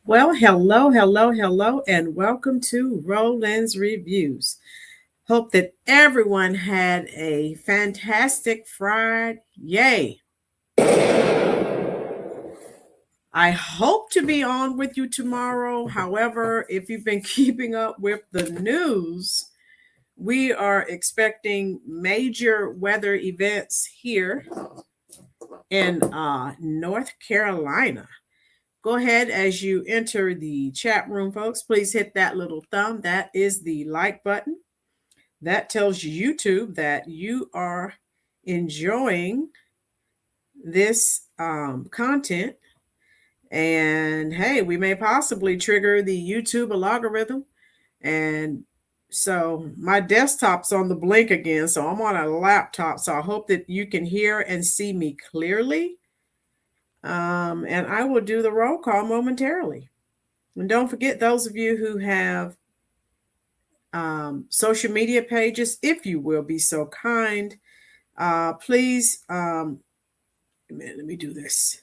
Well, hello, and welcome to Rolynn's Reviews. Hope that everyone had a fantastic Friday. Yay! I hope to be on with you tomorrow. However, if you've been keeping up with the news, we are expecting major weather events here in North Carolina. Go ahead as you enter the chat room, folks. Please hit that little thumb. That is the like button. That tells YouTube that you are enjoying this content. And hey, we may possibly trigger the YouTube algorithm. And so my desktop's on the blink again. So I'm on a laptop. So I hope that you can hear and see me clearly. And I will do the roll call momentarily. And don't forget, those of you who have social media pages, if you will be so kind, please, let me do this.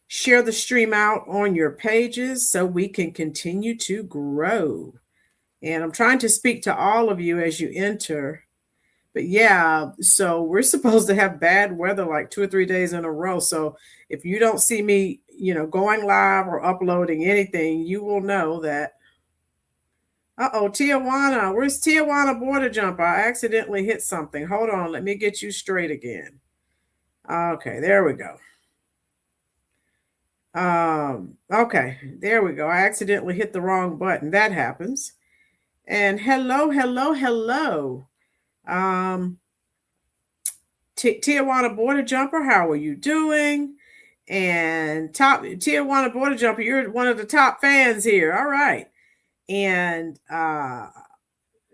Share the stream out on your pages so we can continue to grow. And I'm trying to speak to all of you as you enter. But yeah, so we're supposed to have bad weather like 2 or 3 days in a row. So if you don't see me, going live or uploading anything, you will know that. Tijuana. Where's Tijuana border jumper? I accidentally hit something. Hold on. Let me get you straight again. Okay, there we go. Okay, there we go. I accidentally hit the wrong button. That happens. And hello. Tijuana border jumper, how are you doing? And top Tijuana border jumper, you're one of the top fans here. All right. And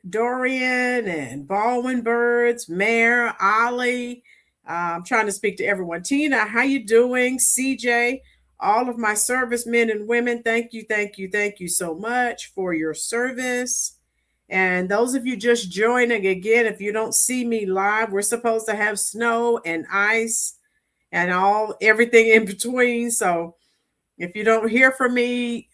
Dorian and Baldwin Birds, Mayor, Ollie. I'm trying to speak to everyone. Tina, how you doing? CJ, all of my servicemen and women, thank you so much for your service. And those of you just joining again, if you don't see me live, we're supposed to have snow and ice and everything in between. So if you don't hear from me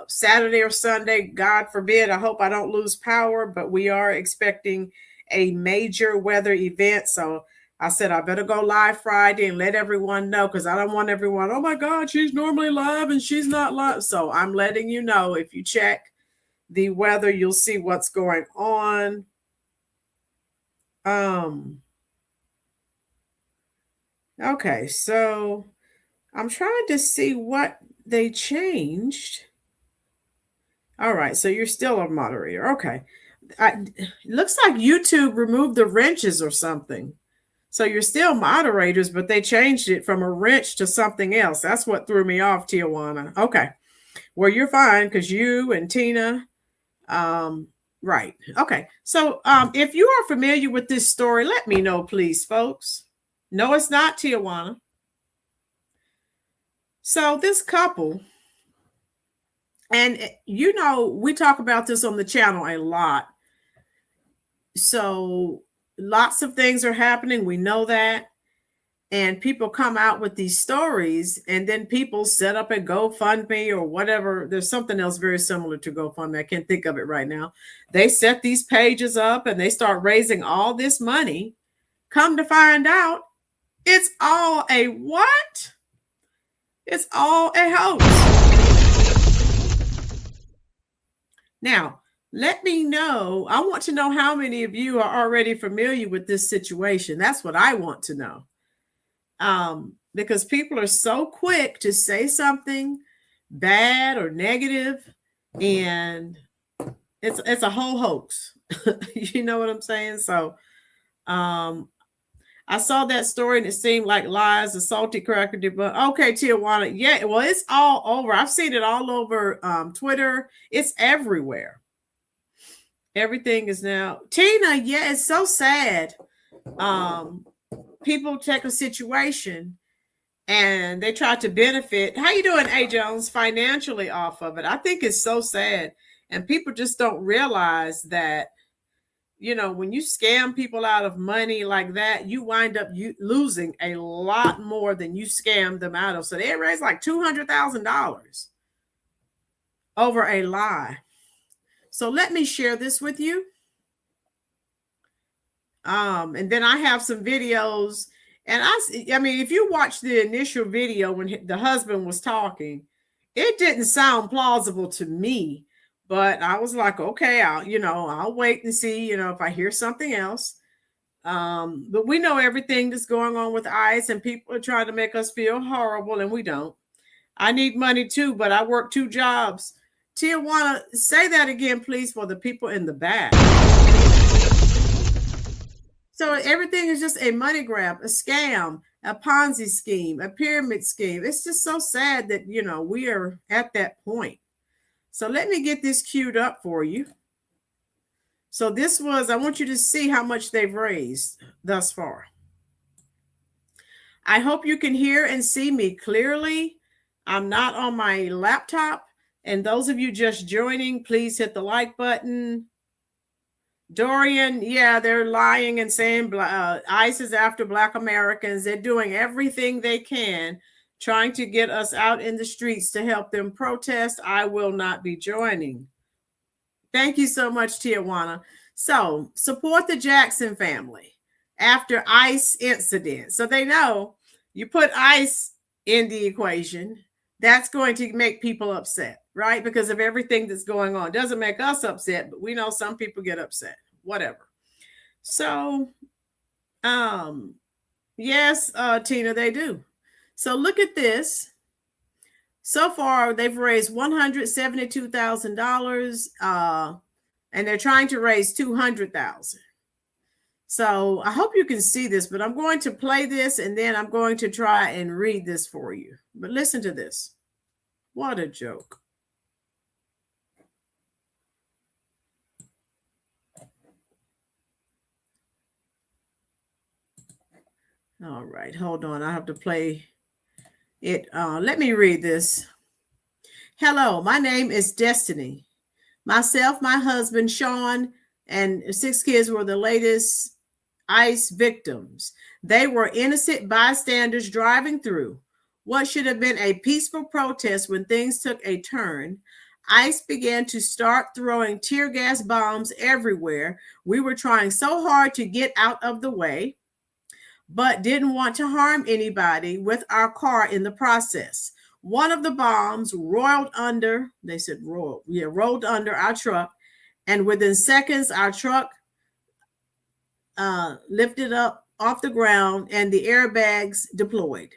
Saturday or Sunday, God forbid, I hope I don't lose power, but we are expecting a major weather event. So I said I better go live Friday and let everyone know, because I don't want everyone, oh my God, she's normally live and she's not live. So I'm letting you know, if you check the weather, you'll see what's going on. Okay, so I'm trying to see what they changed. All right, so you're still a moderator. Okay. Looks like YouTube removed the wrenches or something. So you're still moderators, but they changed it from a wrench to something else. That's what threw me off, Tijuana. Okay. Well, you're fine because you and Tina. Right. Okay. So if you are familiar with this story, let me know, please, folks. No, it's not Tijuana. So this couple, and we talk about this on the channel a lot. So lots of things are happening. We know that. And people come out with these stories, and then people set up a GoFundMe or whatever. There's something else very similar to GoFundMe. I can't think of it right now. They set these pages up and they start raising all this money. Come to find out, it's all a what? It's all a hoax. Now, let me know. I want to know how many of you are already familiar with this situation. That's what I want to know. Because people are so quick to say something bad or negative, and it's a whole hoax. You know what I'm saying? So I saw that story and it seemed like lies, a salty cracker, but okay, Tijuana. Yeah, well, it's all over. I've seen it all over Twitter. It's everywhere. Everything is now. Tina, yeah, it's so sad. People take a situation and they try to benefit. How you doing, A. Jones? Financially off of it. I think it's so sad. And people just don't realize that, when you scam people out of money like that, you wind up losing a lot more than you scammed them out of. So they raised like $200,000. over a lie. So let me share this with you. And then I have some videos. And I mean, if you watch the initial video when the husband was talking, it didn't sound plausible to me. But I was like, okay, I'll wait and see, if I hear something else. But we know everything that's going on with ICE, and people are trying to make us feel horrible, and we don't. I need money too, but I work 2 jobs. Tijuana, say that again, please, for the people in the back. So everything is just a money grab, a scam, a Ponzi scheme, a pyramid scheme. It's just so sad that, we are at that point. So let me get this queued up for you. So I want you to see how much they've raised thus far. I hope you can hear and see me clearly. I'm not on my laptop. And those of you just joining, please hit the like button. Dorian, yeah, they're lying and saying ICE is after Black Americans. They're doing everything they can, trying to get us out in the streets to help them protest. I will not be joining. Thank you so much, Tijuana. So support the Jackson family after ICE incident. So they know you put ICE in the equation, that's going to make people upset, right? Because of everything that's going on. It doesn't make us upset, but we know some people get upset, whatever. So, yes, Tina, they do. So look at this. So far, they've raised $172,000, and they're trying to raise $200,000. So I hope you can see this, but I'm going to play this and then I'm going to try and read this for you. But listen to this. What a joke. All right, hold on. I have to play it. Let me read this. Hello, my name is Destiny. Myself, my husband, Sean, and 6 kids were the latest ICE victims. They were innocent bystanders driving through what should have been a peaceful protest. When things took a turn, ICE began to start throwing tear gas bombs everywhere. We were trying so hard to get out of the way, but didn't want to harm anybody with our car in the process. One of the bombs rolled under our truck, and within seconds, our truck lifted up off the ground and the airbags deployed.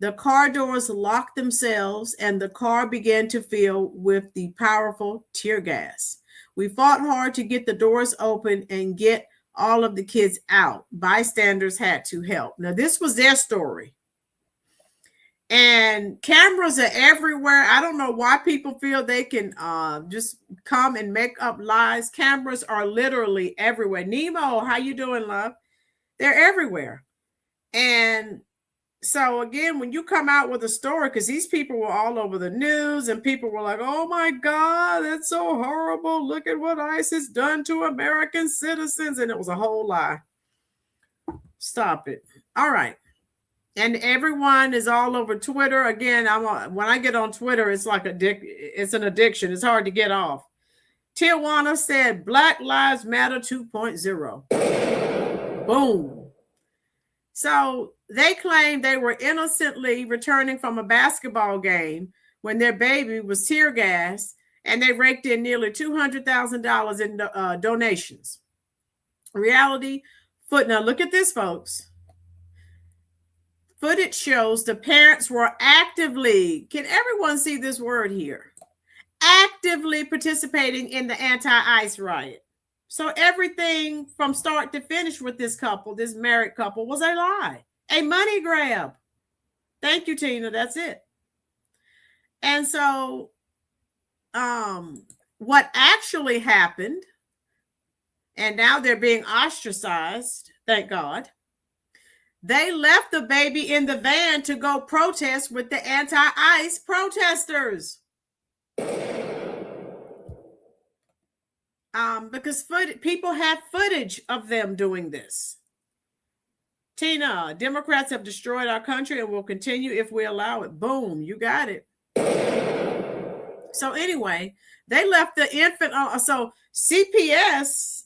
The car doors locked themselves and the car began to fill with the powerful tear gas. We fought hard to get the doors open and get all of the kids out. Bystanders had to help. Now, this was their story. And cameras are everywhere. I don't know why people feel they can just come and make up lies. Cameras are literally everywhere. Nemo, how you doing, love? They're everywhere. And so again, when you come out with a story, because these people were all over the news and people were like, oh my God, that's so horrible. Look at what ICE has done to American citizens. And it was a whole lie. Stop it. All right. And everyone is all over Twitter. Again, when I get on Twitter, it's like it's an addiction. It's hard to get off. Tijuana said Black Lives Matter 2.0. Boom. So they claimed they were innocently returning from a basketball game when their baby was tear gassed, and they raked in nearly $200,000 in donations. Reality footnote. Look at this, folks. Footage shows the parents were actively, can everyone see this word here? Actively participating in the anti-ICE riot. So everything from start to finish with this couple, this married couple, was a lie, a money grab. Thank you, Tina. That's it. And so what actually happened, and now they're being ostracized, thank God. They left the baby in the van to go protest with the anti-ICE protesters. Because people have footage of them doing this. Tina, Democrats have destroyed our country and will continue if we allow it. Boom, you got it. So anyway, they left the infant. So CPS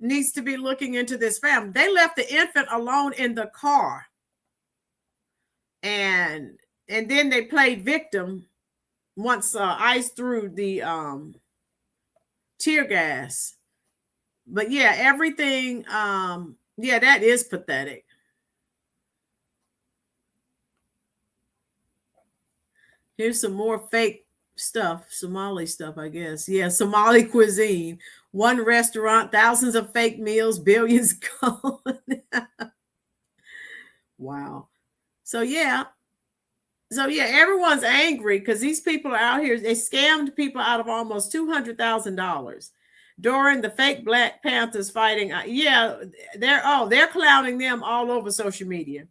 needs to be looking into this family. They left the infant alone in the car, and then they played victim once ICE threw the tear gas. But yeah, everything. Yeah, that is pathetic. Here's some more fake stuff, Somali stuff, I guess. Yeah, Somali cuisine. One restaurant, thousands of fake meals, billions gone. Wow. So yeah, everyone's angry because these people are out here. They scammed people out of almost $200,000 during the fake Black Panthers fighting. Yeah, they're clowning them all over social media.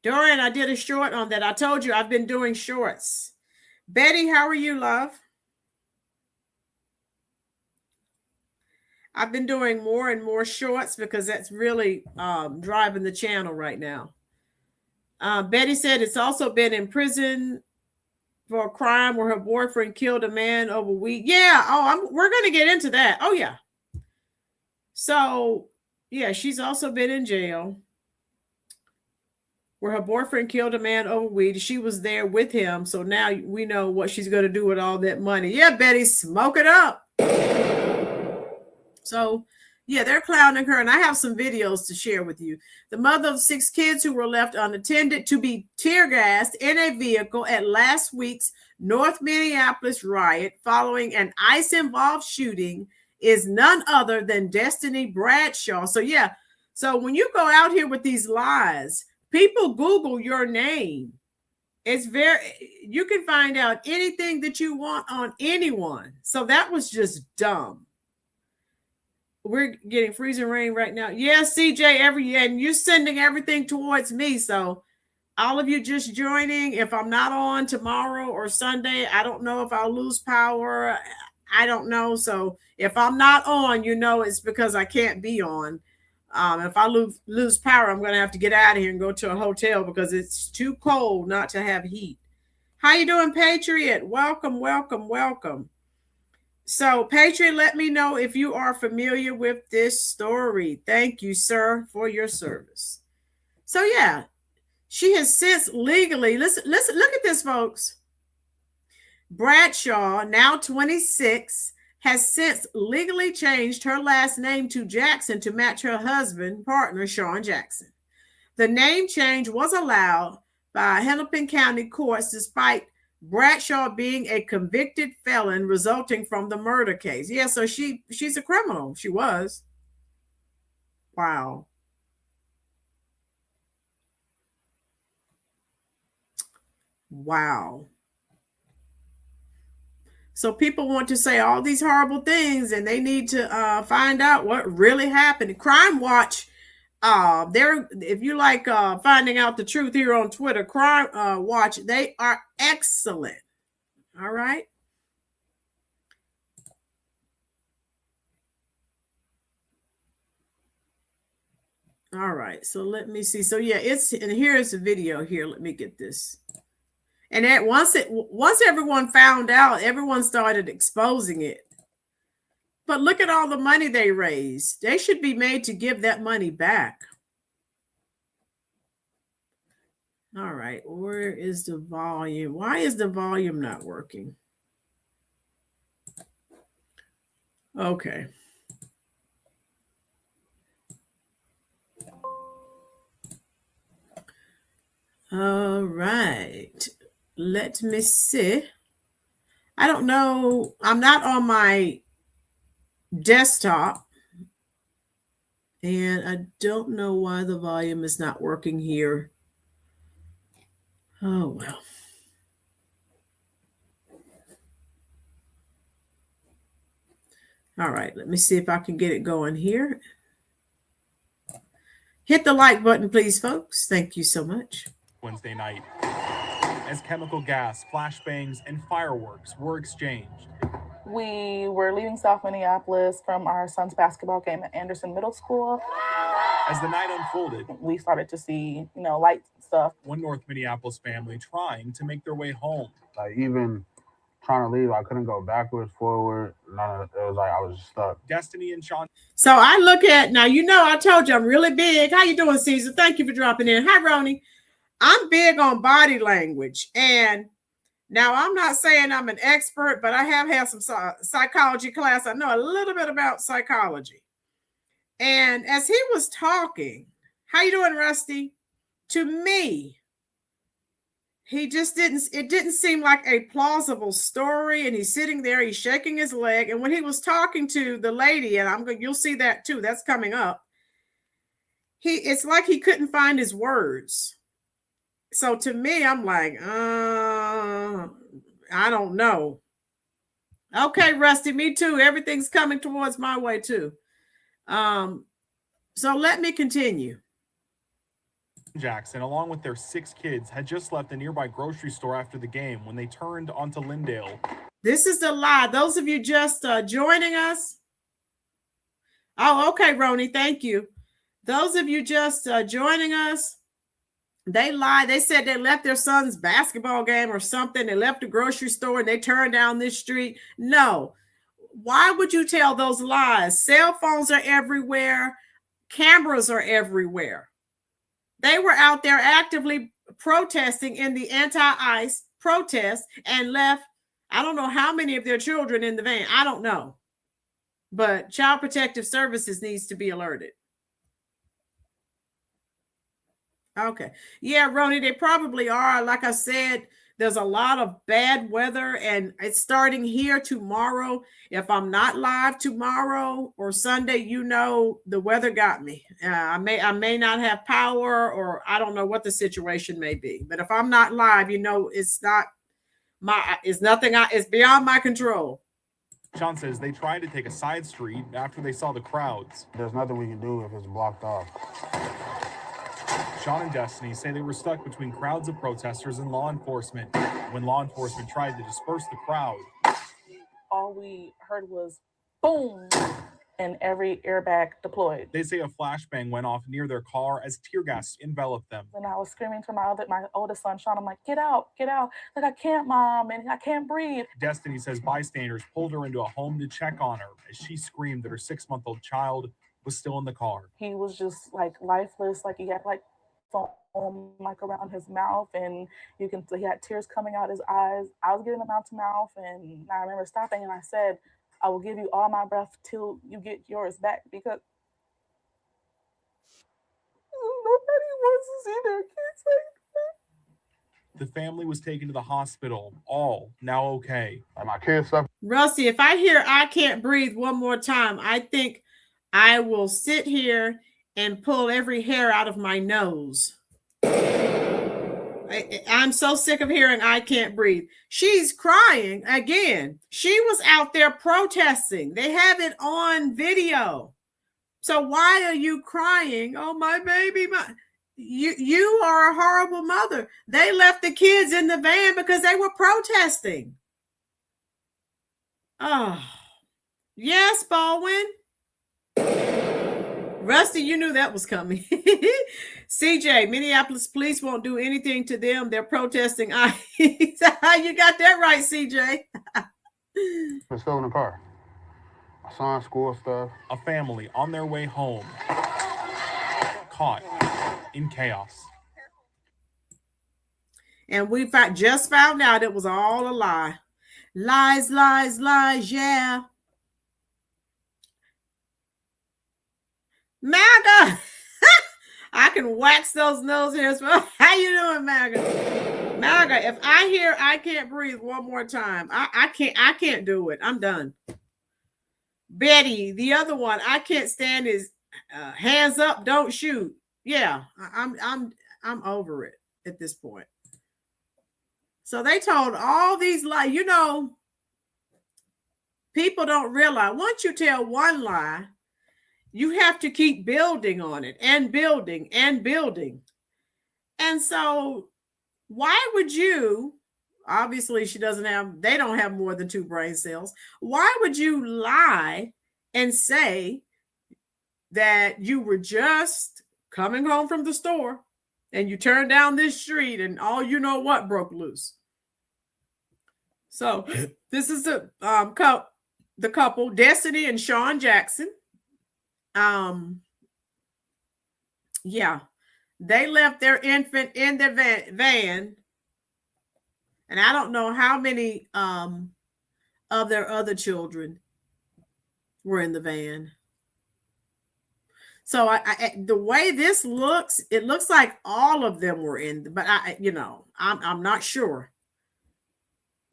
Dorian, I did a short on that. I told you I've been doing shorts. Betty, how are you, love? I've been doing more and more shorts because that's really driving the channel right now. Betty said it's also been in prison for a crime where her boyfriend killed a man over weed. Yeah. We're going to get into that. Oh, yeah. So, yeah, she's also been in jail where her boyfriend killed a man over weed. She was there with him. So now we know what she's going to do with all that money. Yeah, Betty, smoke it up. So, yeah, they're clowning her. And I have some videos to share with you. The mother of 6 kids who were left unattended to be tear gassed in a vehicle at last week's North Minneapolis riot following an ICE-involved shooting is none other than Destiny Bradshaw. So, yeah. So when you go out here with these lies, people Google your name. You can find out anything that you want on anyone. So that was just dumb. We're getting freezing rain right now. Yes, CJ, and you're sending everything towards me. So all of you just joining, if I'm not on tomorrow or Sunday, I don't know if I'll lose power. I don't know. So if I'm not on, it's because I can't be on. If I lose power, I'm going to have to get out of here and go to a hotel because it's too cold not to have heat. How you doing, Patriot? Welcome, welcome, welcome. So, Patriot, let me know if you are familiar with this story. Thank you, sir, for your service. So, yeah, she has since legally, listen, look at this, folks. Bradshaw, now 26, has since legally changed her last name to Jackson to match her husband, partner, Sean Jackson. The name change was allowed by Hennepin County courts despite Bradshaw being a convicted felon resulting from the murder case. Yeah, so she's a criminal. She was. Wow. Wow. So people want to say all these horrible things and they need to find out what really happened. Crime Watch, if you like finding out the truth here on Twitter, Crime Watch, they are excellent. All right. All right. So let me see. So yeah, and here's the video here. Let me get this. And once everyone found out, everyone started exposing it. But look at all the money they raised. They should be made to give that money back. All right, where is the volume? Why is the volume not working? Okay. All right. Let me see. I don't know. I'm not on my desktop. And I don't know why the volume is not working here. Oh, well. All right, let me see if I can get it going here. Hit the like button, please, folks. Thank you so much. Wednesday night, as chemical gas, flashbangs, and fireworks were exchanged. We were leaving South Minneapolis from our son's basketball game at Anderson Middle School. As the night unfolded, we started to see, lights stuff. One North Minneapolis family trying to make their way home. Like, even trying to leave, I couldn't go backwards, forward. None of it. It was like I was just stuck. Destiny and Sean. So I look at, now, I told you I'm really big. How you doing, Caesar? Thank you for dropping in. Hi, Roni. I'm big on body language. And now I'm not saying I'm an expert, but I have had some psychology class. I know a little bit about psychology. And as he was talking, how you doing, Rusty? To me, it didn't seem like a plausible story. And he's sitting there, he's shaking his leg. And when he was talking to the lady, and you'll see that too, that's coming up. It's like he couldn't find his words. So to me, I'm like, I don't know. Okay, Rusty, me too. Everything's coming towards my way too. So let me continue. Jackson, along with their 6 kids, had just left a nearby grocery store after the game when they turned onto Lyndale. This is the lie. Those of you just joining us. Oh, okay, Roni, thank you. Those of you just joining us, they lied. They said they left their son's basketball game or something. They left the grocery store and they turned down this street. No. Why would you tell those lies? Cell phones are everywhere. Cameras are everywhere. They were out there actively protesting in the anti-ICE protest and left, I don't know how many of their children in the van. I don't know. But Child Protective Services needs to be alerted. Okay. Yeah, Roni, they probably are. Like I said, there's a lot of bad weather and it's starting here tomorrow. If I'm not live tomorrow or Sunday, the weather got me. I may not have power, or I don't know what the situation may be. But if I'm not live, it's beyond my control. Sean says they tried to take a side street after they saw the crowds. There's nothing we can do if it's blocked off. Sean and Destiny say they were stuck between crowds of protesters and law enforcement. When law enforcement tried to disperse the crowd, all we heard was boom, and every airbag deployed. They say a flashbang went off near their car as tear gas enveloped them. And I was screaming to my oldest son, Sean. I'm like, get out. Like, I can't, Mom, and I can't breathe. Destiny says bystanders pulled her into a home to check on her as she screamed that her 6-month-old child was still in the car. He was just like lifeless, like he had like foam like around his mouth, and he had tears coming out his eyes. I was giving him mouth to mouth, and I remember stopping and I said, I will give you all my breath till you get yours back, because nobody wants to see their kids like that. The family was taken to the hospital, all now okay. Like, my kids suffer. Rusty, if I hear I can't breathe one more time, I think I will sit here and pull every hair out of my nose. I'm so sick of hearing I can't breathe. She's crying again. She was out there protesting. They have it on video. So why are you crying? Oh, my baby. You are a horrible mother. They left the kids in the van because they were protesting. Oh, yes, Baldwin. Rusty, you knew that was coming. CJ, Minneapolis police won't do anything to them. They're protesting ICE. You got that right, CJ. We're still in the car. My son's school stuff. A family on their way home, caught in chaos. And we just found out it was all a lie. Lies, lies, lies, yeah. MAGA. I can wax those nose hairs. How you doing, MAGA? MAGA, if I hear I can't breathe one more time, I can't do it. I'm done. Betty, the other one, I can't stand his hands up, don't shoot. Yeah, I'm over it at this point. So they told all these lies. People don't realize once you tell one lie, you have to keep building on it and building and building. And so why would you, obviously they don't have more than 2 brain cells. Why would you lie and say that you were just coming home from the store and you turn down this street and all you know what broke loose. So this is the couple, Destiny and Sean Jackson. Yeah, they left their infant in the van, and I don't know how many of their other children were in the van. So the way this looks, it looks like all of them were in, but I'm not sure.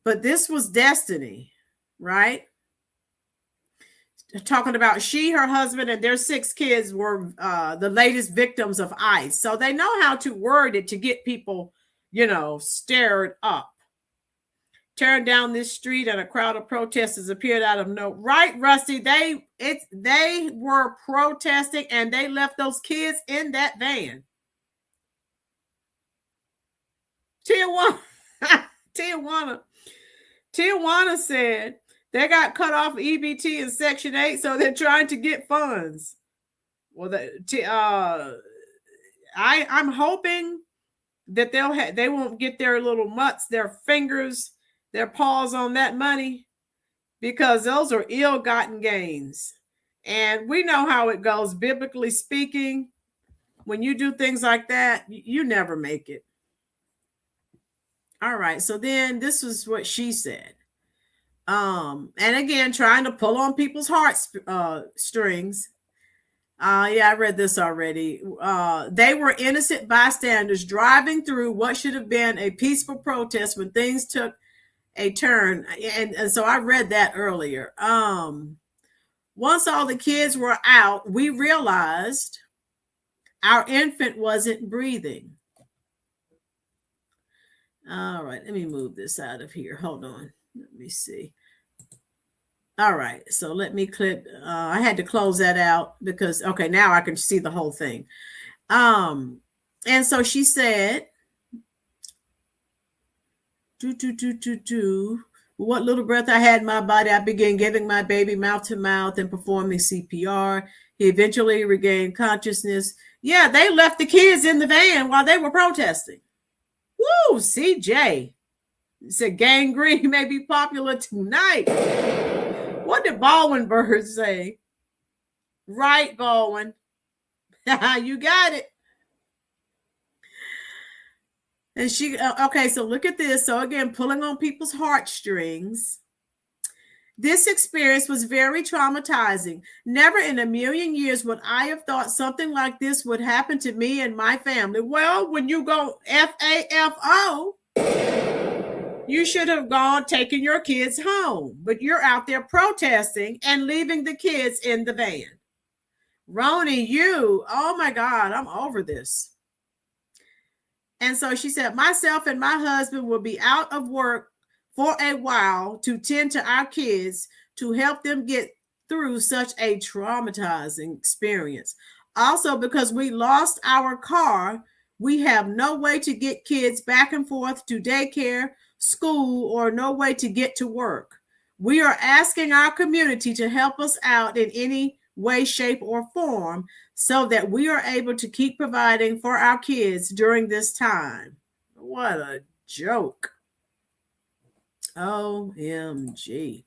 But this was Destiny, right? Talking about she, her husband, and their 6 kids were the latest victims of ICE. So they know how to word it to get people, stirred up. Turned down this street and a crowd of protesters appeared out of nowhere. Right, Rusty? They were protesting and they left those kids in that van. Tijuana said they got cut off EBT in Section 8, so they're trying to get funds. Well, I'm hoping that they won't get their little mutts, their fingers, their paws on that money, because those are ill-gotten gains. And we know how it goes, biblically speaking. When you do things like that, you never make it. All right, so then this is what she said. And again, trying to pull on people's heartstrings. Yeah, I read this already. They were innocent bystanders driving through what should have been a peaceful protest when things took a turn. And so I read that earlier. Once all the kids were out, we realized our infant wasn't breathing. All right, let me move this out of here. Hold on. Let me see. All right, so let me clip. I had to close that out because, okay, now I can see the whole thing. And so she said, what little breath I had in my body, I began giving my baby mouth to mouth and performing CPR. He eventually regained consciousness. Yeah, they left the kids in the van while they were protesting. Woo, CJ. He said gangrene may be popular tonight. What did Baldwin Bird say? Right, Baldwin. You got it. And she, okay, so look at this. So again, pulling on people's heartstrings. This experience was very traumatizing. Never in a million years would I have thought something like this would happen to me and my family. Well, when you go FAFO, you should have gone taking your kids home, but you're out there protesting and leaving the kids in the van. Roni, oh my God, I'm over this. And so she said, myself and my husband will be out of work for a while to tend to our kids to help them get through such a traumatizing experience. Also, because we lost our car, we have no way to get kids back and forth to daycare, school, or no way to get to work. We are asking our community to help us out in any way, shape, or form so that we are able to keep providing for our kids during this time. What a joke. OMG.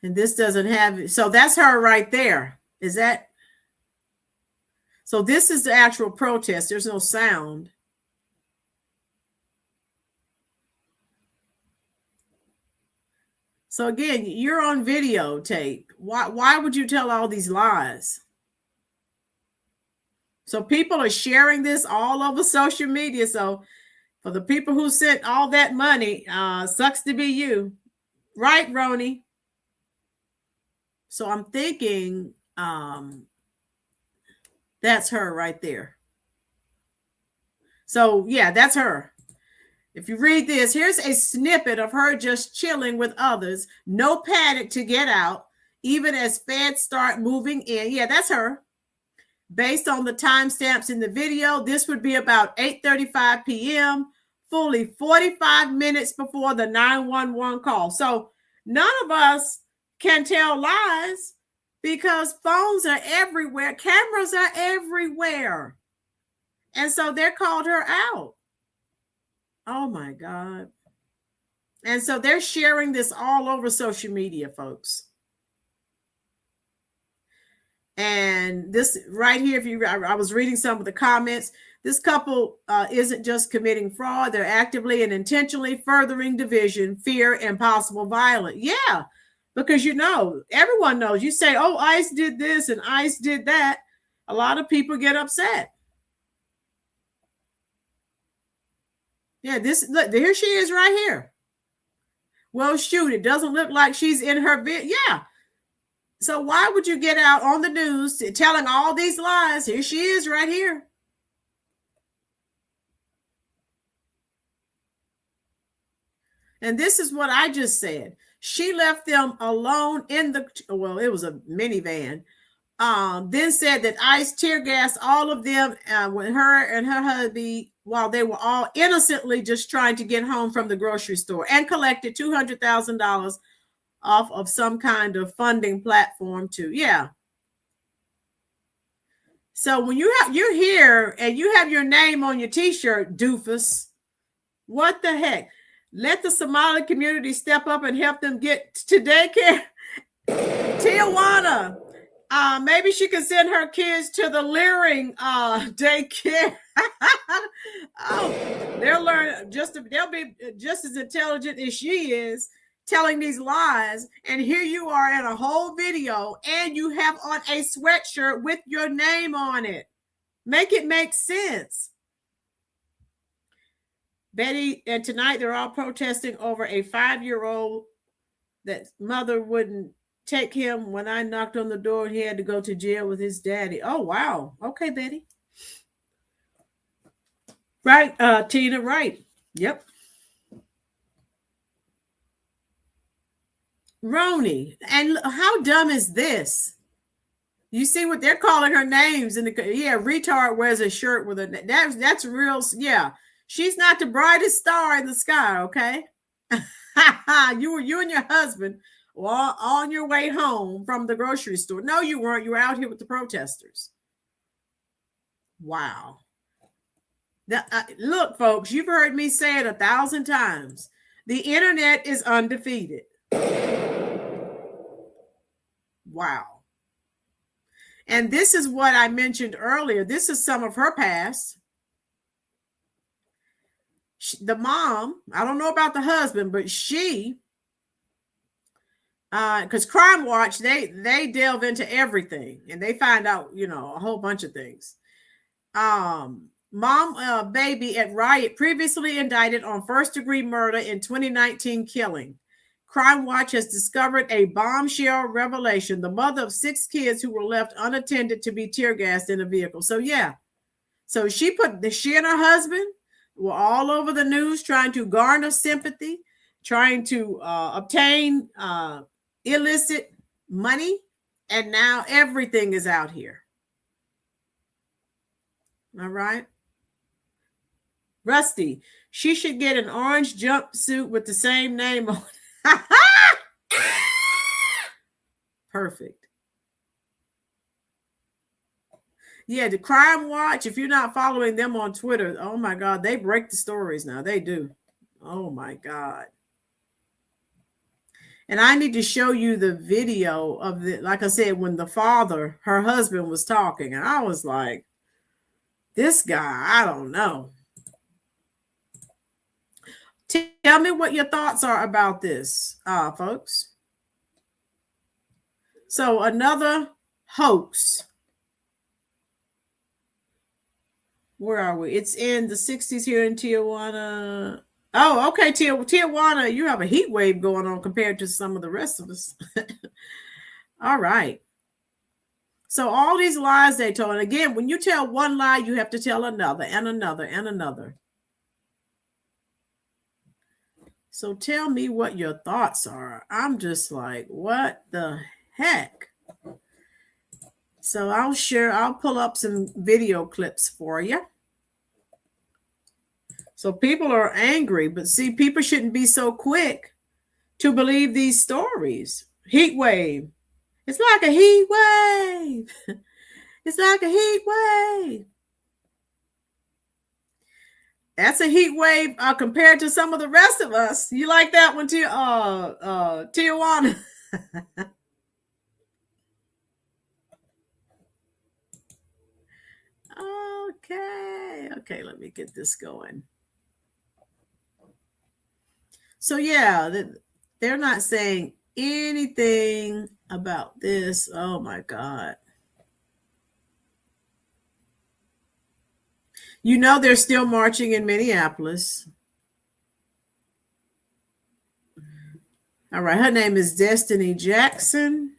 And this doesn't have, so that's her right there. Is that? So this is the actual protest. There's no sound. So again, you're on videotape. Why would you tell all these lies? So people are sharing this all over social media. So for the people who sent all that money, sucks to be you. Right, Roni? So I'm thinking that's her right there. So yeah, that's her. If you read this, here's a snippet of her just chilling with others. No panic to get out, even as feds start moving in. Yeah, that's her. Based on the timestamps in the video, this would be about 8:35 p.m., fully 45 minutes before the 911 call. So none of us can tell lies because phones are everywhere, cameras are everywhere. And so they called her out. Oh my God. And so they're sharing this all over social media, folks. And this right here, I was reading some of the comments. This couple isn't just committing fraud. They're actively and intentionally furthering division, fear, and possible violence. Yeah, because everyone knows. You say, oh, ICE did this and ICE did that. A lot of people get upset. Yeah, look, here she is right here. Well, shoot, it doesn't look like she's in her bed. Yeah. So why would you get out on the news telling all these lies? Here she is right here. And this is what I just said. She left them alone in it was a minivan. Then said that ICE tear gassed all of them with her and her hubby while they were all innocently just trying to get home from the grocery store, and collected $200,000 off of some kind of funding platform too. Yeah. So when you're here and you have your name on your t-shirt, doofus, what the heck? Let the Somali community step up and help them get to daycare. Tijuana. Maybe she can send her kids to the Leering daycare. Oh, they'll be just as intelligent as she is, telling these lies. And here you are in a whole video, and you have on a sweatshirt with your name on it. Make it make sense. Betty, and tonight they're all protesting over a 5-year-old that mother wouldn't take him when I knocked on the door and he had to go to jail with his daddy. Oh, wow. Okay, Betty. Right, Tina, right. Yep. Roni, and how dumb is this? You see what they're calling her names in retard wears a shirt with a that's real. Yeah, she's not the brightest star in the sky. Okay, you and your husband were on your way home from the grocery store. No, you weren't. You were out here with the protesters. Wow. Look, folks, you've heard me say it 1,000 times. The internet is undefeated. Wow. And this is what I mentioned earlier. This is some of her past. The mom, I don't know about the husband, but she, because Crime Watch, they delve into everything and they find out, a whole bunch of things. Mom, baby at Riot, previously indicted on first-degree murder in 2019 killing. Crime Watch has discovered a bombshell revelation. The mother of 6 kids who were left unattended to be tear gassed in a vehicle. So yeah. So she and her husband were all over the news trying to garner sympathy, trying to obtain illicit money. And now everything is out here. All right. Rusty, she should get an orange jumpsuit with the same name on it. Perfect. Yeah, the Crime Watch, if you're not following them on Twitter, oh my God, they break the stories now. They do. Oh my God. And I need to show you the video of like I said, when the father, her husband, was talking, and I was like, this guy, I don't know. Tell me what your thoughts are about this, folks. So another hoax. Where are we? It's in the 60s here in Tijuana. Oh, okay, Tijuana, you have a heat wave going on compared to some of the rest of us. All right. So all these lies they told, and again, when you tell one lie, you have to tell another and another and another. So tell me what your thoughts are. I'm just like, what the heck? So I'll pull up some video clips for you. So people are angry, but see, people shouldn't be so quick to believe these stories. Heat wave. It's like a heat wave. It's like a heat wave. That's a heat wave compared to some of the rest of us. You like that one too, Tijuana? Okay, let me get this going. So yeah, they're not saying anything about this. Oh my God. You know they're still marching in Minneapolis. All right, her name is Destiny Jackson.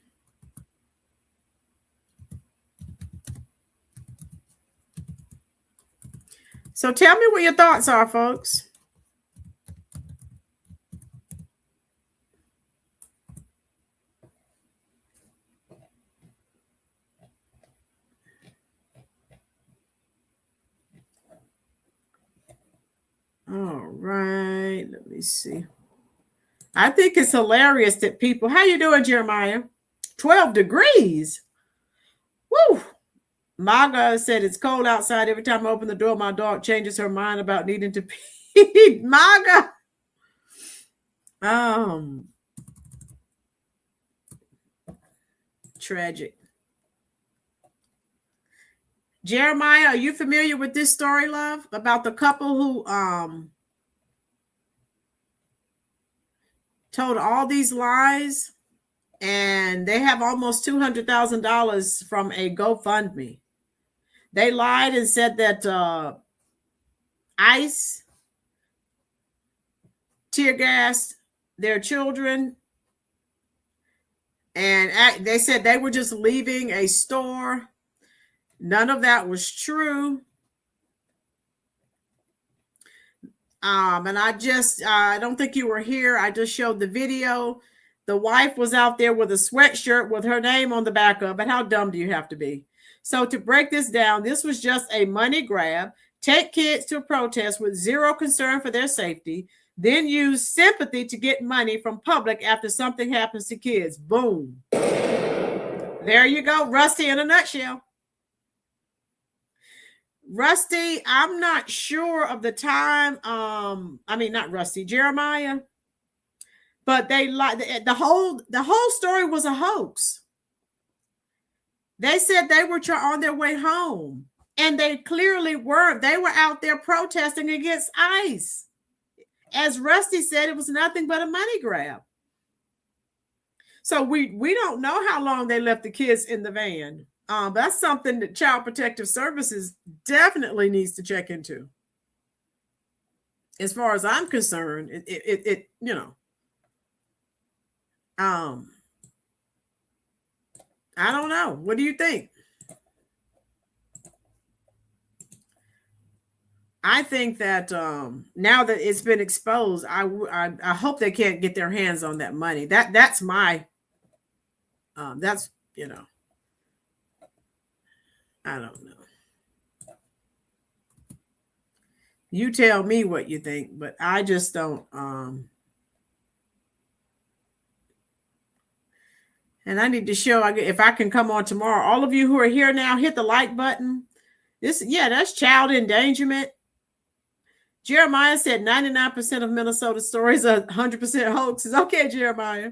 So tell me what your thoughts are, folks. All right, let me see. I think it's hilarious that people, how you doing, Jeremiah? 12 degrees. Woo! Maga said it's cold outside. Every time I open the door, my dog changes her mind about needing to pee. Maga. Tragic. Jeremiah, are you familiar with this story, love? About the couple who told all these lies, and they have almost $200,000 from a GoFundMe. They lied and said that ICE tear gassed their children, and they said they were just leaving a store. None of that was true. And I don't think you were here. I just showed the video. The wife was out there with a sweatshirt with her name on the back of it. How dumb do you have to be? So to break this down, this was just a money grab. Take kids to a protest with zero concern for their safety, then use sympathy to get money from public after something happens to kids. Boom. There you go. Rusty in a nutshell. Rusty, I'm not sure of the time. Not Rusty, Jeremiah. But they the whole story was a hoax. They said they were on their way home, and they clearly weren't. They were out there protesting against ICE. As Rusty said, it was nothing but a money grab. So we don't know how long they left the kids in the van. That's something that Child Protective Services definitely needs to check into. As far as I'm concerned, it I don't know. What do you think? I think that now that it's been exposed, I hope they can't get their hands on that money. That's my I don't know. You tell me what you think, but I just don't. And I need to show if I can come on tomorrow. All of you who are here now, hit the like button. That's child endangerment. Jeremiah said 99% of Minnesota stories are 100% hoaxes. Okay, Jeremiah.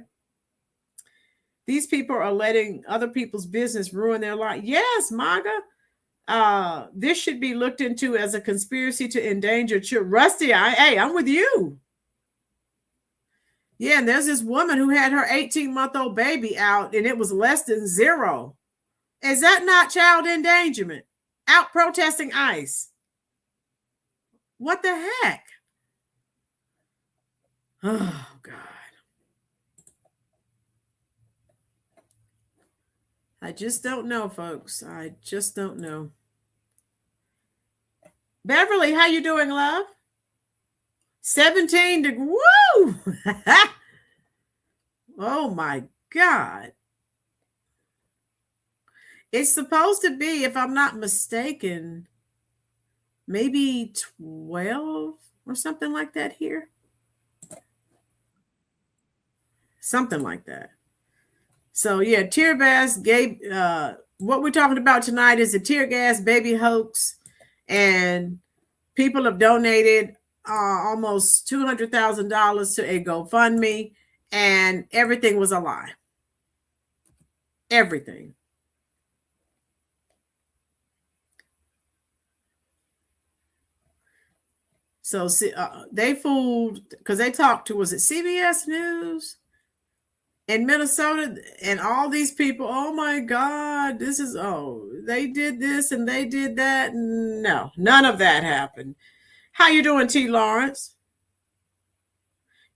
These people are letting other people's business ruin their life. Yes, MAGA. This should be looked into as a conspiracy to endanger children. Rusty, I'm with you. Yeah, and there's this woman who had her 18-month-old baby out, and it was less than zero. Is that not child endangerment? Out protesting ICE. What the heck? Oh, God. I just don't know, folks. I just don't know. Beverly, how you doing, love? 17 degrees. Woo! Oh, my God. It's supposed to be, if I'm not mistaken, maybe 12 or something like that here. Something like that. So yeah, tear gas gave what we're talking about tonight is a tear gas baby hoax, and people have donated almost $200,000 to a GoFundMe, and everything was a lie. Everything. So they fooled because they talked to, was it CBS News in Minnesota, and all these people, oh my God, this is, they did this and they did that. No, none of that happened. How you doing, T. Lawrence?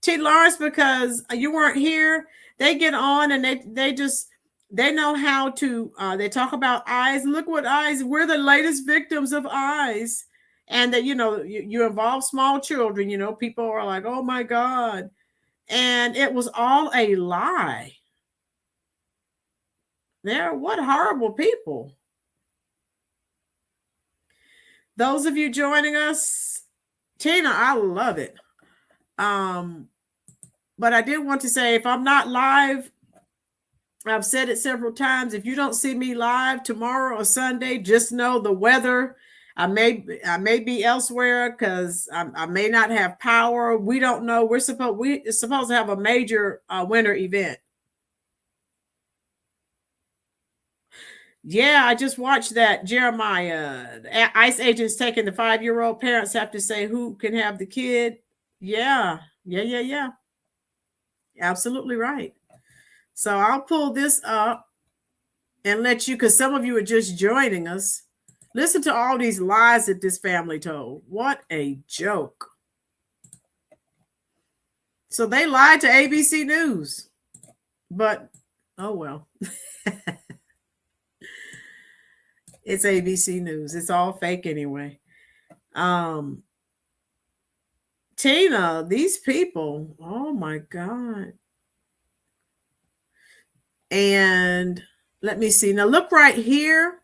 T. Lawrence, because you weren't here, they get on and they know how to, they talk about eyes. Look what eyes, we're the latest victims of eyes. And that, you involve small children, people are like, oh my God. And it was all a lie. What horrible people. Those of you joining us, Tina, I love it. But I did want to say, if I'm not live, I've said it several times, if you don't see me live tomorrow or Sunday, just know the weather. I may be elsewhere because I may not have power. We don't know. We're supposed to have a major winter event. Yeah, I just watched that. Jeremiah, ICE agents taking the 5-year-old. Parents have to say who can have the kid. Yeah. Absolutely right. So I'll pull this up and let you, because some of you are just joining us. Listen to all these lies that this family told. What a joke. So they lied to ABC News. But, oh well. It's ABC News. It's all fake anyway. Tina, these people, oh my God. And let me see. Now look right here.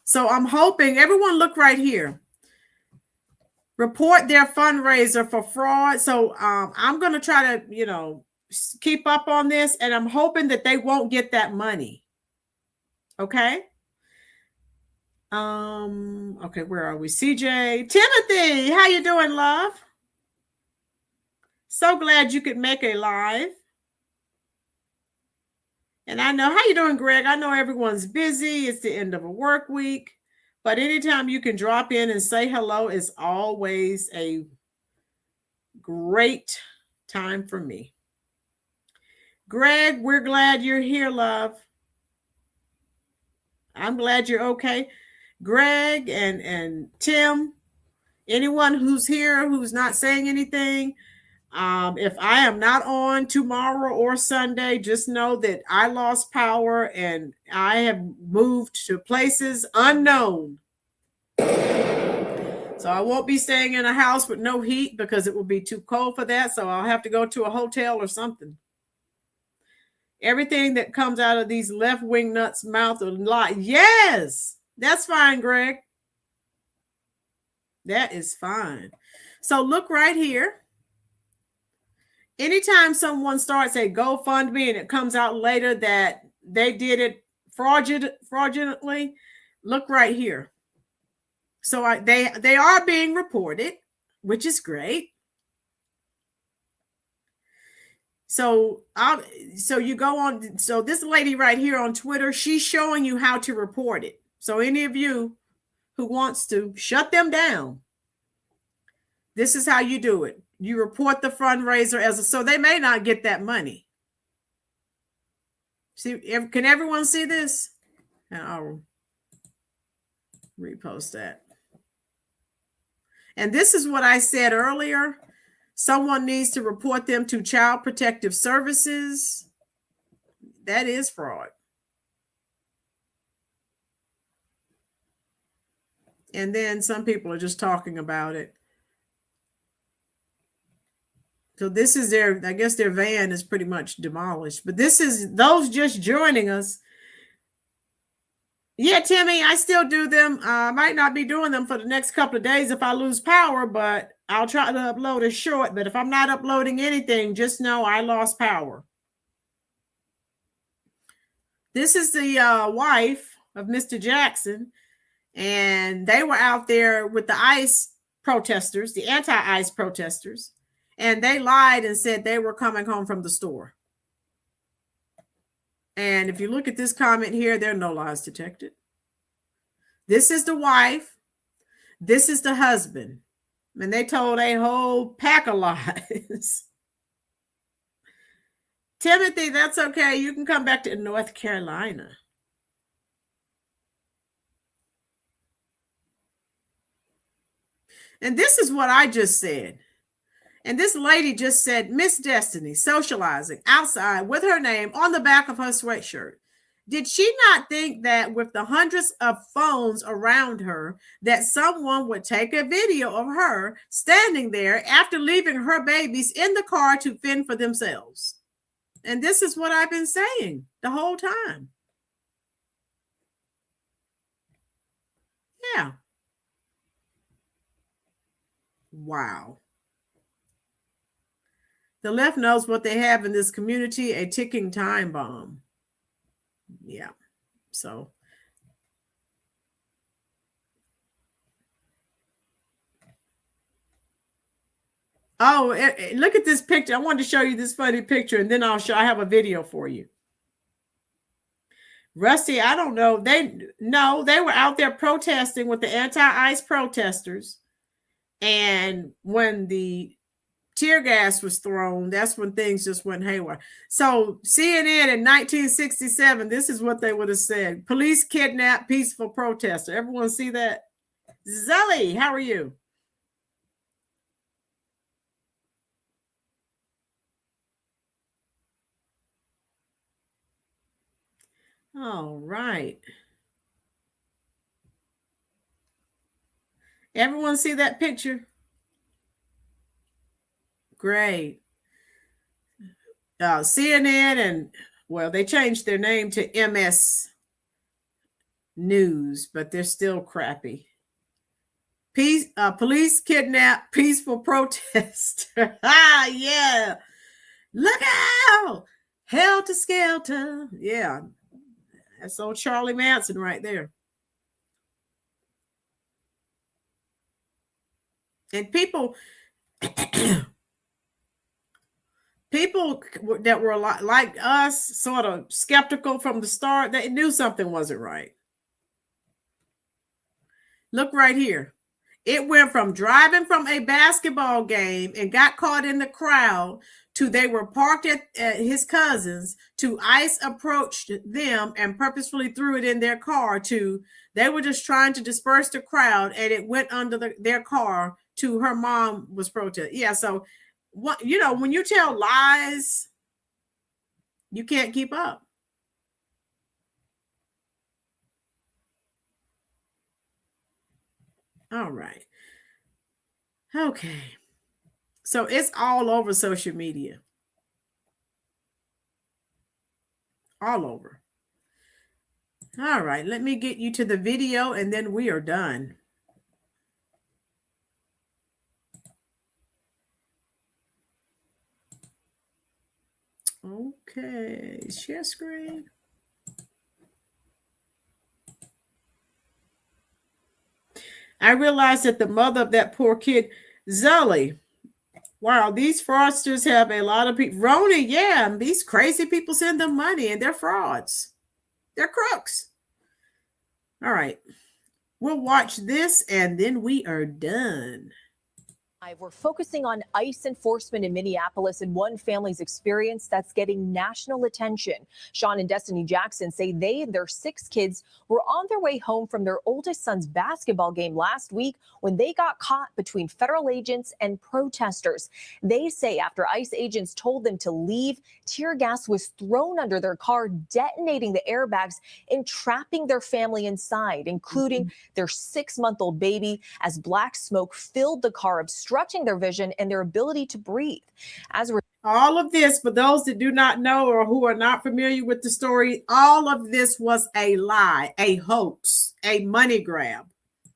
So I'm hoping everyone look right here. Report their fundraiser for fraud. So I'm going to try to, keep up on this, and I'm hoping that they won't get that money. Okay. Okay, where are we? CJ, Timothy, how you doing, love? So glad you could make a live. And I know, how you doing, Greg? I know everyone's busy. It's the end of a work week. But anytime you can drop in and say hello is always a great time for me. Greg, we're glad you're here, love. I'm glad you're okay. Greg and Tim, anyone who's here who's not saying anything, if I am not on tomorrow or Sunday, just know that I lost power and I have moved to places unknown. So I won't be staying in a house with no heat because it will be too cold for that. So I'll have to go to a hotel or something. Everything that comes out of these left-wing nuts' mouth are lie. Yes, that's fine, Greg. That is fine. So look right here. Anytime someone starts a GoFundMe and it comes out later that they did it fraudulently, look right here. So they are being reported, which is great. So you go on. So this lady right here on Twitter, she's showing you how to report it. So any of you who wants to shut them down, this is how you do it. You report the fundraiser so they may not get that money. See, can everyone see this? And I'll repost that. And this is what I said earlier. Someone needs to report them to Child Protective Services. That is fraud. And then some people are just talking about it. So this is I guess their van is pretty much demolished. But this is those just joining us. Yeah, Timmy, I still do them. I might not be doing them for the next couple of days if I lose power, but I'll try to upload a short. But if I'm not uploading anything, just know I lost power. This is the wife of Mr. Jackson, and they were out there with the ICE protesters, the anti-ICE protesters, and they lied and said they were coming home from the store. And if you look at this comment here, there are no lies detected. This is the wife. This is the husband. And they told a whole pack of lies. Timothy, that's okay. You can come back to North Carolina. And this is what I just said. And this lady just said, Miss Destiny, socializing outside with her name on the back of her sweatshirt. Did she not think that with the hundreds of phones around her, that someone would take a video of her standing there after leaving her babies in the car to fend for themselves? And this is what I've been saying the whole time. Yeah. Wow. The left knows what they have in this community, a ticking time bomb. Yeah. So. Oh, look at this picture. I wanted to show you this funny picture, and then I have a video for you. Rusty, I don't know. They were out there protesting with the anti-ICE protesters. And when the tear gas was thrown, that's when things just went haywire. So CNN in 1967, this is what they would have said. Police kidnap peaceful protester. Everyone see that? Zelly, how are you? All right. Everyone see that picture? Great. CNN and, well, they changed their name to MS News, but they're still crappy. Police kidnap peaceful protester. Yeah. Look out. Helter skelter. Yeah. That's old Charlie Manson right there. And people that were like us, sort of skeptical from the start, they knew something wasn't right. Look right here. It went from driving from a basketball game and got caught in the crowd to they were parked at his cousin's, to ICE approached them and purposefully threw it in their car, to they were just trying to disperse the crowd and it went under their car, to her mom was protesting. Yeah, so what, you know, when you tell lies, you can't keep up. All right. Okay. So it's all over social media. All over. All right. Let me get you to the video and then we are done. Okay. Share screen. I realized that the mother of that poor kid, Zully, wow, these fraudsters have a lot of people. Roni, yeah, these crazy people send them money and they're frauds. They're crooks. All right. We'll watch this and then we are done. We're focusing on ICE enforcement in Minneapolis and one family's experience that's getting national attention. Sean and Destiny Jackson say they and their 6 kids were on their way home from their oldest son's basketball game last week when they got caught between federal agents and protesters. They say after ICE agents told them to leave, tear gas was thrown under their car, detonating the airbags and trapping their family inside, including their 6-month-old baby, as black smoke filled the car, obstructing their vision and their ability to breathe. All of this, for those that do not know or who are not familiar with the story, all of this was a lie, a hoax, a money grab.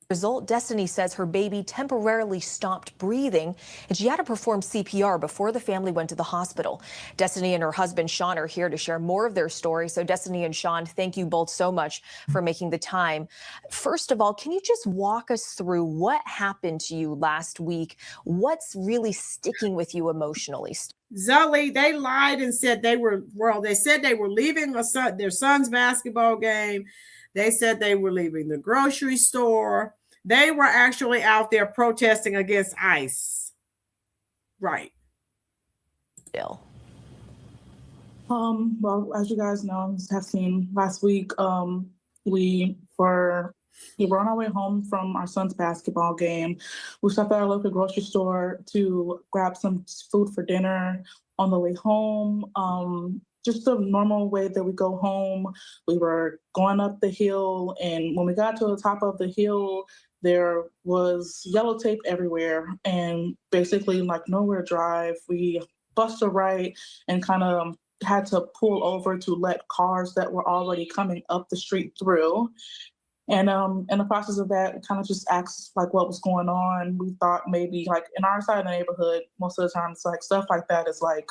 Result, Destiny says her baby temporarily stopped breathing and she had to perform CPR before the family went to the hospital. Destiny and her husband Sean are here to share more of their story. So Destiny and Sean, thank you both so much for making the time. First of all, can you just walk us through what happened to you last week? What's really sticking with you emotionally? Zoe, they lied and said they were leaving their son's basketball game. They said they were leaving the grocery store. They were actually out there protesting against ICE. Right. Bill. Well, as you guys know, have seen last week, we were on our way home from our son's basketball game. We stopped at our local grocery store to grab some food for dinner on the way home. Just the normal way that we go home. We were going up the hill, and when we got to the top of the hill, there was yellow tape everywhere, and basically like nowhere drive. We bust a right and kind of had to pull over to let cars that were already coming up the street through. And in the process of that, kind of just asked like what was going on. We thought maybe like in our side of the neighborhood, most of the time it's like stuff like that is like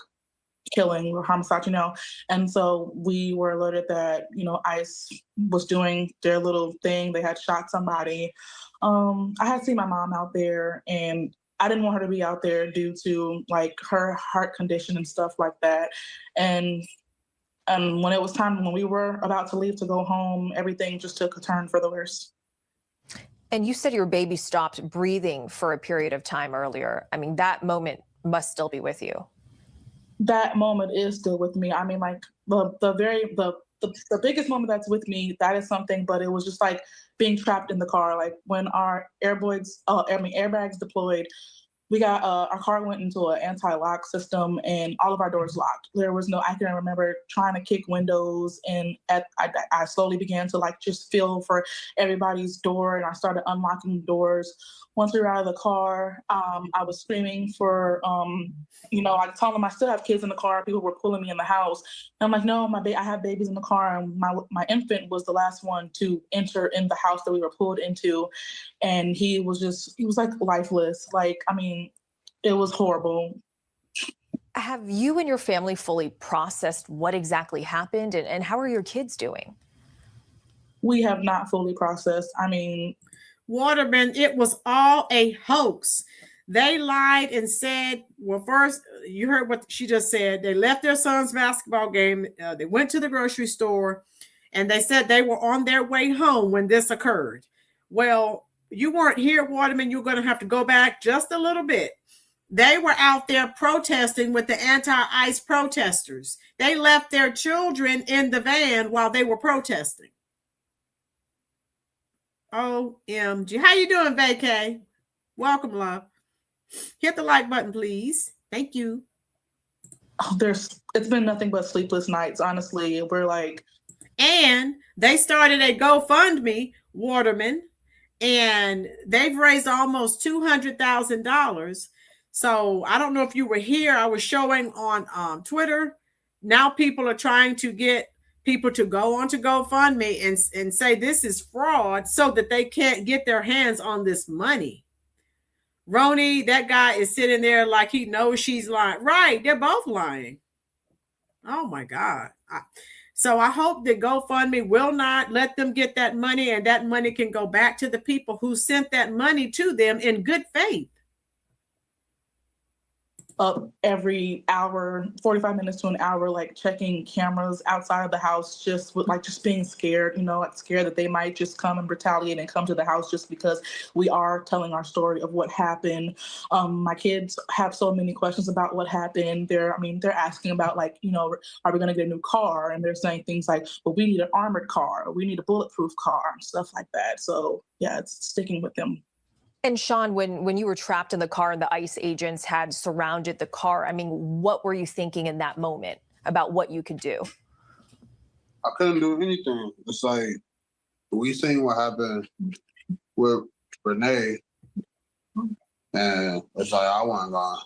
killing or homicide, you know. And so we were alerted that, you know, ICE was doing their little thing. They had shot somebody. I had seen my mom out there, and I didn't want her to be out there due to like her heart condition and stuff like that. And when it was time, when we were about to leave to go home, everything just took a turn for the worse. And you said your baby stopped breathing for a period of time earlier. I mean, that moment must still be with you. That moment is still with me. I mean, like the biggest moment that's with me, that is something, but it was just like being trapped in the car. Like when our airbags deployed, we got our car went into an anti-lock system and all of our doors locked. There was no, I can remember trying to kick windows, and I slowly began to like just feel for everybody's door, and I started unlocking doors. Once we were out of the car, I was screaming for, you know, I told them I still have kids in the car. People were pulling me in the house. And I'm like, no, I have babies in the car. And my infant was the last one to enter in the house that we were pulled into. And he was like lifeless. Like, I mean, it was horrible. Have you and your family fully processed what exactly happened, and how are your kids doing? We have not fully processed. I mean, Waterman, it was all a hoax. They lied and said, well, first, you heard what she just said. They left their son's basketball game. They went to the grocery store, and they said they were on their way home when this occurred. Well, you weren't here, Waterman. You're going to have to go back just a little bit. They were out there protesting with the anti-ICE protesters. They left their children in the van while they were protesting. OMG. How you doing, Vacay? Welcome, love. Hit the like button, please. Thank you. It's been nothing but sleepless nights, honestly. We're like... And they started a GoFundMe, Waterman, and they've raised almost $200,000. So I don't know if you were here. I was showing on Twitter. Now people are trying to get people to go onto GoFundMe and say this is fraud so that they can't get their hands on this money. Roni, that guy is sitting there like he knows she's lying. Right, they're both lying. Oh my God. So I hope that GoFundMe will not let them get that money, and that money can go back to the people who sent that money to them in good faith. Up every hour, 45 minutes to an hour, like checking cameras outside of the house, just being scared, you know, like scared that they might just come and retaliate and come to the house just because we are telling our story of what happened. My kids have so many questions about what happened. They're asking about, like, you know, are we going to get a new car? And they're saying things like, well, we need an armored car, or we need a bulletproof car, and stuff like that. So yeah, it's sticking with them. And Sean, when you were trapped in the car and the ICE agents had surrounded the car, I mean, what were you thinking in that moment about what you could do? I couldn't do anything. It's like, we seen what happened with Renee, and it's like, I wasn't going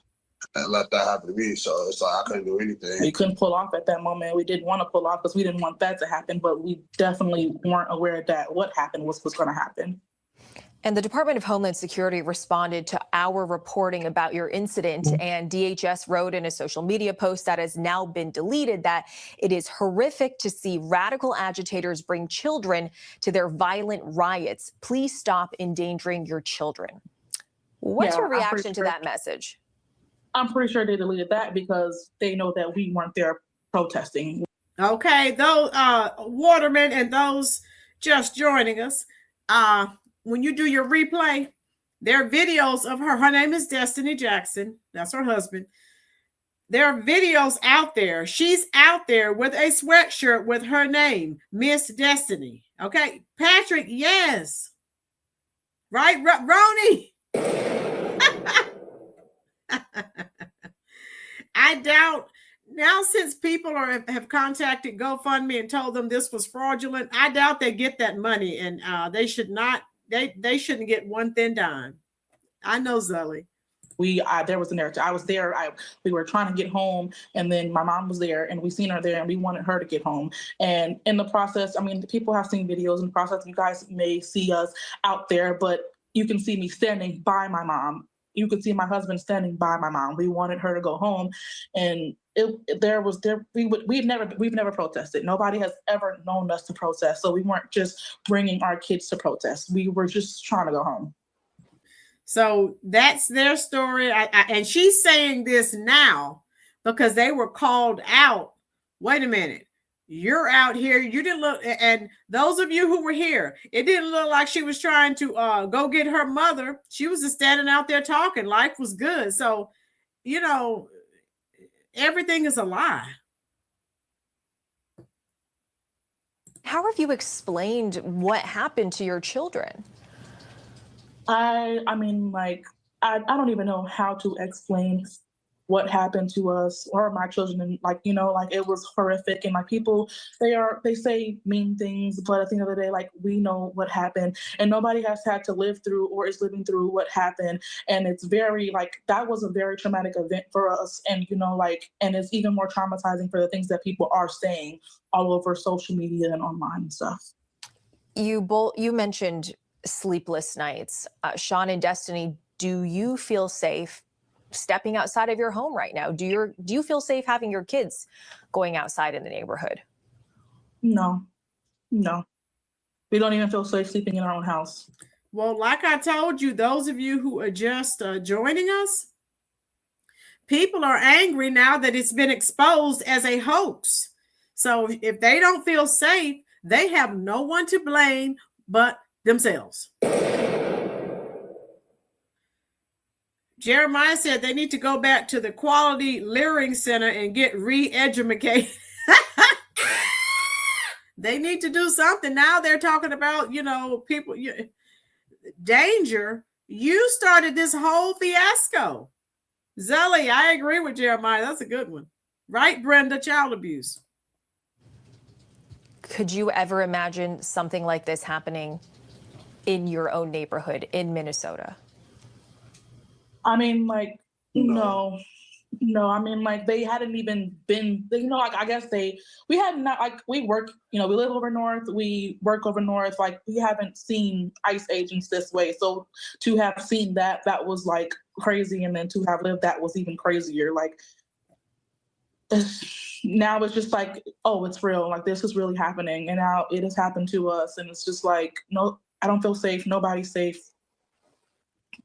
to let that happen to me. So it's like, I couldn't do anything. We couldn't pull off at that moment. We didn't want to pull off because we didn't want that to happen, but we definitely weren't aware that what happened was going to happen. And the Department of Homeland Security responded to our reporting about your incident, and DHS wrote in a social media post that has now been deleted that it is horrific to see radical agitators bring children to their violent riots. Please stop endangering your children. What's your reaction to that message? I'm pretty sure they deleted that because they know that we weren't there protesting. Okay, those watermen and those just joining us, when you do your replay, there are videos of her. Her name is Destiny Jackson. That's her husband. There are videos out there. She's out there with a sweatshirt with her name, Miss Destiny. Okay, Patrick, yes. Right, Roni? I doubt now, since people have contacted GoFundMe and told them this was fraudulent, I doubt they get that money, and they should not. They shouldn't get one thin dime. I know, Zelly. There was a narrative. I was there. We were trying to get home, and then my mom was there, and we seen her there, and we wanted her to get home. And in the process, I mean, people have seen videos in the process. You guys may see us out there, but you can see me standing by my mom. You could see my husband standing by my mom. We wanted her to go home, and we've never protested. Nobody has ever known us to protest, so we weren't just bringing our kids to protest. We were just trying to go home. So that's their story, and she's saying this now because they were called out. Wait a minute. You're out here. You didn't look, and those of you who were here, it didn't look like she was trying to go get her mother. She was just standing out there talking. Life was good. So, you know, everything is a lie. How have you explained what happened to your children? I mean, like, I don't even know how to explain what happened to us or my children. And like, you know, like, it was horrific. And like, people, they say mean things, but at the end of the day, like, we know what happened, and nobody has had to live through or is living through what happened. And it's very, like, that was a very traumatic event for us. And, you know, like, and it's even more traumatizing for the things that people are saying all over social media and online and stuff. You mentioned sleepless nights. Sean and Destiny, do you feel safe stepping outside of your home right now? Do you feel safe having your kids going outside in the neighborhood? No. We don't even feel safe sleeping in our own house. Well, like I told you, those of you who are just joining us, people are angry now that it's been exposed as a hoax. So if they don't feel safe, they have no one to blame but themselves. Jeremiah said they need to go back to the Quality Learning Center and get re-educated. They need to do something. Now they're talking about, you know, people, danger. You started this whole fiasco. Zelly, I agree with Jeremiah. That's a good one. Right, Brenda? Child abuse. Could you ever imagine something like this happening in your own neighborhood in Minnesota? I mean, like, no. I mean, like, they hadn't even been, you know, like, I guess we had not, like, we work, you know, we live over north, we work over north, like, we haven't seen ICE agents this way. So to have seen that was like crazy. And then to have lived that was even crazier. Like, now it's just like, oh, it's real. Like, this is really happening. And now it has happened to us. And it's just like, no, I don't feel safe. Nobody's safe.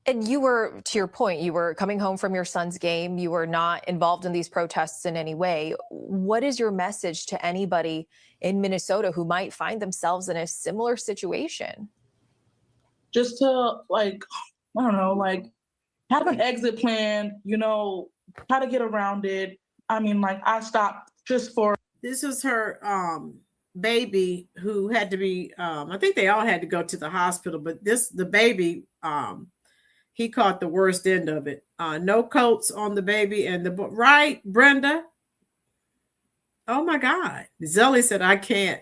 And you were, to your point, you were coming home from your son's game. You were not involved in these protests in any way. What is your message to anybody in Minnesota who might find themselves in a similar situation? Just to, like, I don't know, like, have an exit plan, you know, how to get around it. I mean, like, I stopped just for. This was her baby who had to be, I think they all had to go to the hospital, but the baby, he caught the worst end of it. No coats on the baby and right, Brenda? Oh my God. Zelly said, I can't.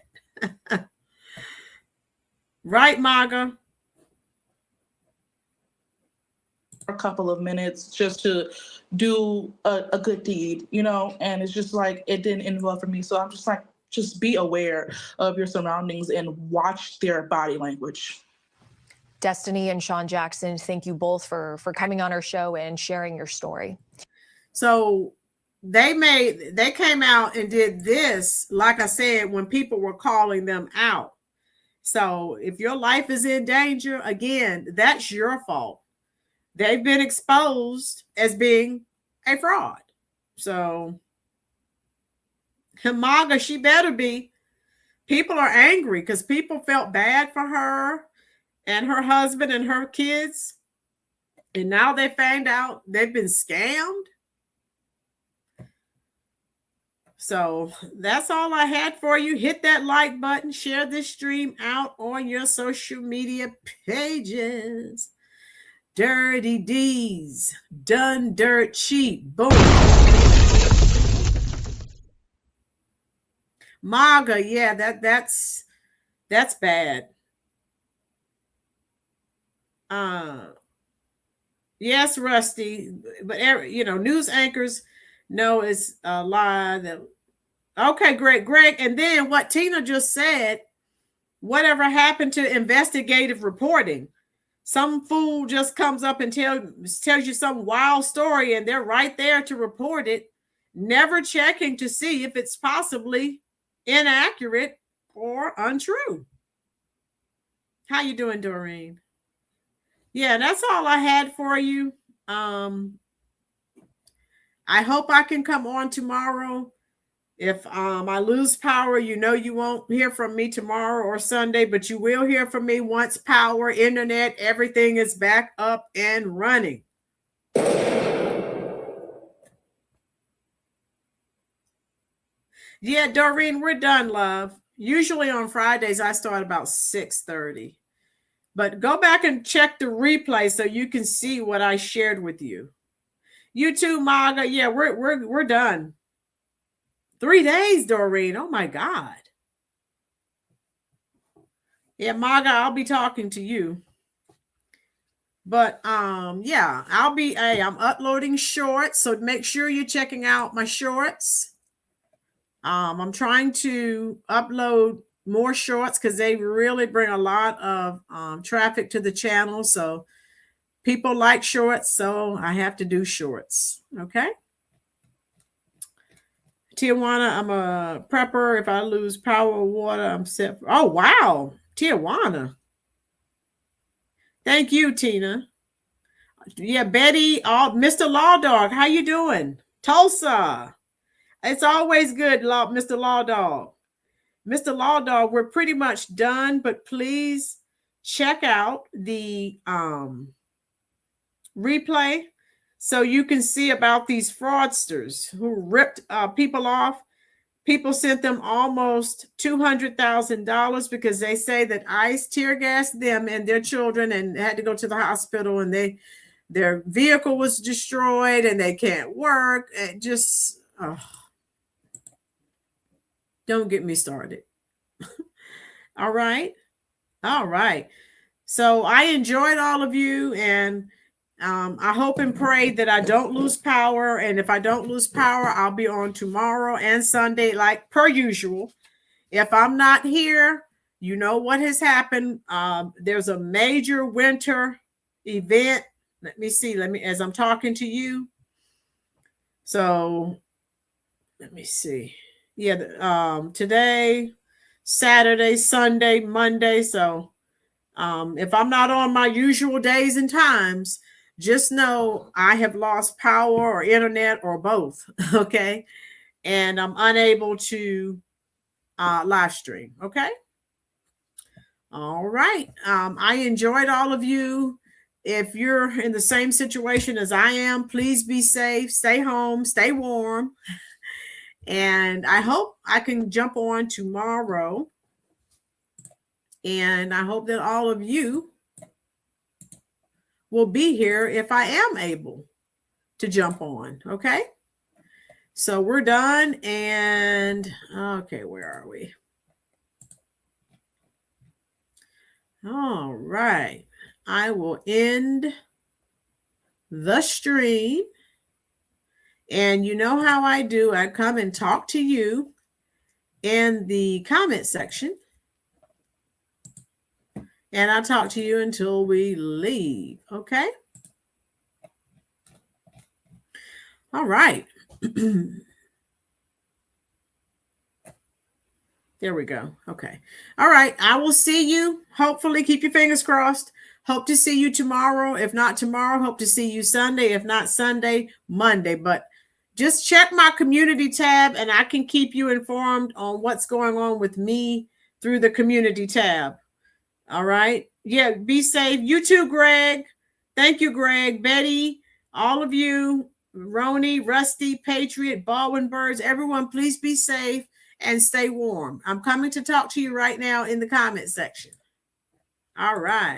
Right, Maga? A couple of minutes just to do a good deed, you know, and it's just like, it didn't end well for me. So I'm just like, just be aware of your surroundings and watch their body language. Destiny and Sean Jackson, thank you both for coming on our show and sharing your story. So they came out and did this, like I said, when people were calling them out. So if your life is in danger, again, that's your fault. They've been exposed as being a fraud. So Hamaga, she better be. People are angry because people felt bad for her and her husband and her kids. And now they found out they've been scammed. So that's all I had for you. Hit that like button. Share this stream out on your social media pages. Dirty D's. Done dirt cheap. Boom. MAGA. Yeah, that's bad. Yes, Rusty. But news anchors know it's a lie. Okay, Greg. And then what Tina just said, whatever happened to investigative reporting? Some fool just comes up and tells you some wild story and they're right there to report it, never checking to see if it's possibly inaccurate or untrue. How you doing, Doreen? Yeah, that's all I had for you. I hope I can come on tomorrow. If I lose power, you won't hear from me tomorrow or Sunday, but you will hear from me once power, internet, everything is back up and running. Yeah, Doreen, we're done, love. Usually on Fridays, I start about 6:30. But go back and check the replay so you can see what I shared with you. You too, MAGA. Yeah, we're done. 3 days, Doreen. Oh my God. Yeah, MAGA, I'll be talking to you. But yeah, I'm uploading shorts, so make sure you're checking out my shorts. I'm trying to upload more shorts because they really bring a lot of traffic to the channel. So people like shorts, so I have to do shorts. Okay. Tijuana, I'm a prepper. If I lose power or water, I'm set. Oh, wow. Tijuana. Thank you, Tina. Yeah, Betty, Mr. Law Dog, how you doing? Tulsa. It's always good, Mr. Law Dog. Mr. Law Dog, we're pretty much done, but please check out the replay so you can see about these fraudsters who ripped people off. People sent them almost $200,000 because they say that ICE tear gassed them and their children and had to go to the hospital, and their vehicle was destroyed and they can't work. It just don't get me started. All right. So I enjoyed all of you, and I hope and pray that I don't lose power. And if I don't lose power, I'll be on tomorrow and Sunday, like per usual. If I'm not here, you know what has happened. There's a major winter event. Let me see. As I'm talking to you. So let me see. Yeah. Today, Saturday, Sunday, Monday. So if I'm not on my usual days and times, just know I have lost power or internet or both. Okay. And I'm unable to live stream. Okay. All right. I enjoyed all of you. If you're in the same situation as I am, please be safe, stay home, stay warm. And I hope I can jump on tomorrow. And I hope that all of you will be here if I am able to jump on. Okay. So we're done. And okay, where are we? All right. I will end the stream. And you know how I do. I come and talk to you in the comment section. And I'll talk to you until we leave. Okay. All right. There we go. Okay. All right. I will see you. Hopefully, keep your fingers crossed. Hope to see you tomorrow. If not tomorrow, hope to see you Sunday. If not Sunday, Monday. But just check my community tab and I can keep you informed on what's going on with me through the community tab. All right. Yeah. Be safe. You too, Greg. Thank you, Greg, Betty, all of you, Roni, Rusty, Patriot, Baldwin Birds, everyone, please be safe and stay warm. I'm coming to talk to you right now in the comment section. All right.